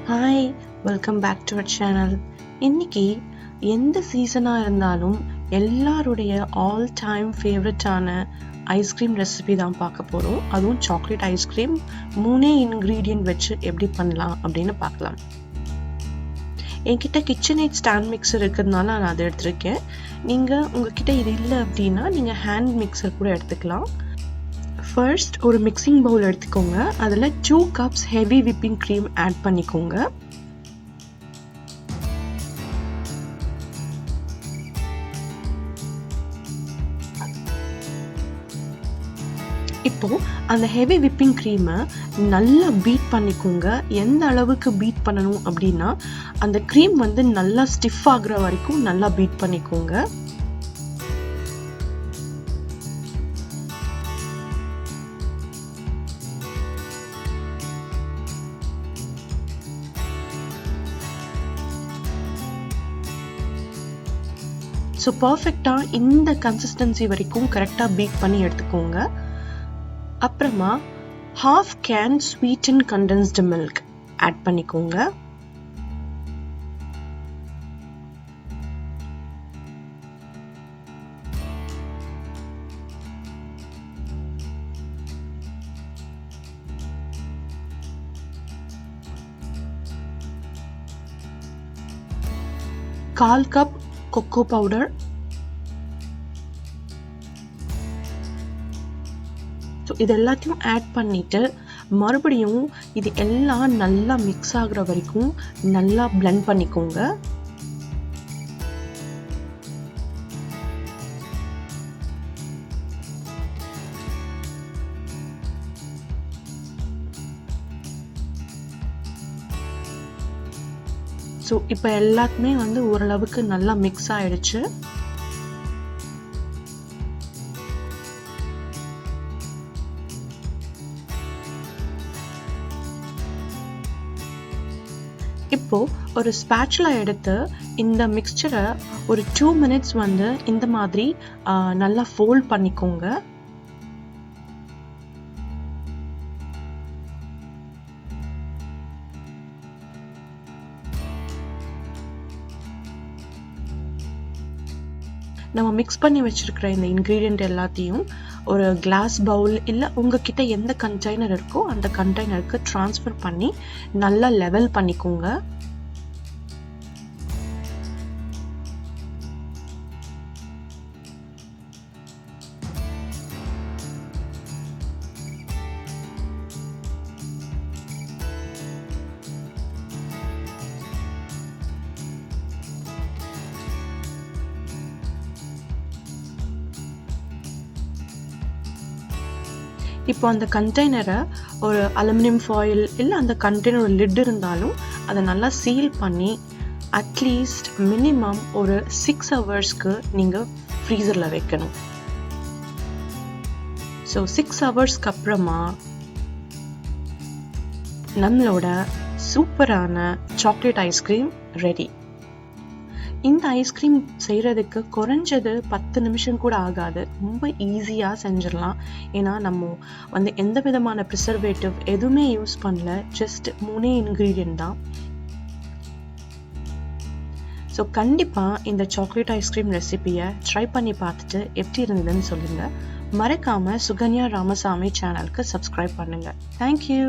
Hi, welcome back to our channel. இன்னைக்கு எந்த சீசனாக இருந்தாலும் எல்லாருடைய ஆல் டைம் ஃபேவரட்டான ஐஸ்கிரீம் ரெசிபி தான் பார்க்க போகிறோம். அதுவும் சாக்லேட் ஐஸ்கிரீம் 3 இன்க்ரீடியன்ட் வச்சு எப்படி பண்ணலாம் அப்படின்னு பார்க்கலாம். என்கிட்ட கிச்சன் எய்ட் ஸ்டாண்ட் மிக்சர் இருக்கிறதுனால நான் அதை எடுத்திருக்கேன். நீங்கள் உங்ககிட்ட இது இல்லை அப்படின்னா நீங்கள் ஹேண்ட் மிக்சர் கூட எடுத்துக்கலாம். ஃபர்ஸ்ட் ஒரு மிக்சிங் பவுல் எடுத்துக்கோங்க. அதில் 2 cups heavy whipping cream add பண்ணிக்கோங்க. இப்போ அந்த ஹெவி விப்பிங் க்ரீமை நல்லா பீட் பண்ணிக்கோங்க. எந்த அளவுக்கு பீட் பண்ணணும் அப்படின்னா அந்த க்ரீம் நல்லா ஸ்டிஃப் ஆகுற வரைக்கும் நல்லா பீட் பண்ணிக்கோங்க. ஸோ பர்ஃபெக்டாக இந்த கன்சிஸ்டன்சி வரைக்கும் கரெக்டாக பீட் பண்ணி எடுத்துக்கோங்க. அப்புறமா 1/2 can sweetened condensed milk add பண்ணிக்கோங்க. கால் கப் cocoa powder. ஸோ இது எல்லாத்தையும் ஆட் பண்ணிட்டு மறுபடியும் இது எல்லாம் நல்லா மிக்ஸ் ஆகுற வரைக்கும் நல்லா பிளெண்ட் பண்ணிக்கோங்க. ஸோ இப்போ எல்லாத்துமே ஓரளவுக்கு நல்லா மிக்ஸ் ஆயிடுச்சு. இப்போ ஒரு ஸ்பேச்சுலா எடுத்து இந்த மிக்சரை ஒரு 2 minutes இந்த மாதிரி நல்லா ஃபோல்ட் பண்ணிக்கோங்க. நம்ம மிக்ஸ் பண்ணி வச்சிருக்கிற இந்த இன்க்ரீடியன்ட் எல்லாத்தையும் ஒரு கிளாஸ் பவுல் இல்லை உங்ககிட்ட எந்த கண்டெய்னர் இருக்கோ அந்த கண்டெய்னருக்கு ட்ரான்ஸ்ஃபர் பண்ணி நல்லா லெவல் பண்ணிக்கோங்க. இப்போ அந்த கண்டெய்னரை ஒரு அலுமினியம் ஃபாயில் இல்லை அந்த கண்டெய்னர் லிட் இருந்தாலும் அதை நல்லா சீல் பண்ணி அட்லீஸ்ட் மினிமம் ஒரு 6 hours நீங்கள் ஃப்ரீசரில் வைக்கணும். ஸோ 6 hours அப்புறமா நம்மளோட சூப்பரான சாக்லேட் ஐஸ்கிரீம் ரெடி. இந்த ஐஸ்கிரீம் செய்கிறதுக்கு குறைஞ்சது 10 நிமிஷம் கூட ஆகாது. ரொம்ப ஈஸியாக செஞ்சிடலாம். ஏன்னா நம்ம எந்த விதமான ப்ரிசர்வேட்டிவ் எதுவுமே யூஸ் பண்ணல. ஜஸ்ட் 3 இன்க்ரீடியன்ட் தான். ஸோ கண்டிப்பாக இந்த சாக்லேட் ஐஸ்கிரீம் ரெசிபியை ட்ரை பண்ணி பார்த்துட்டு எப்படி இருந்ததுன்னு சொல்லுங்கள். மறக்காமல் சுகன்யா ராமசாமி சேனலுக்கு சப்ஸ்கிரைப் பண்ணுங்கள். தேங்க்யூ.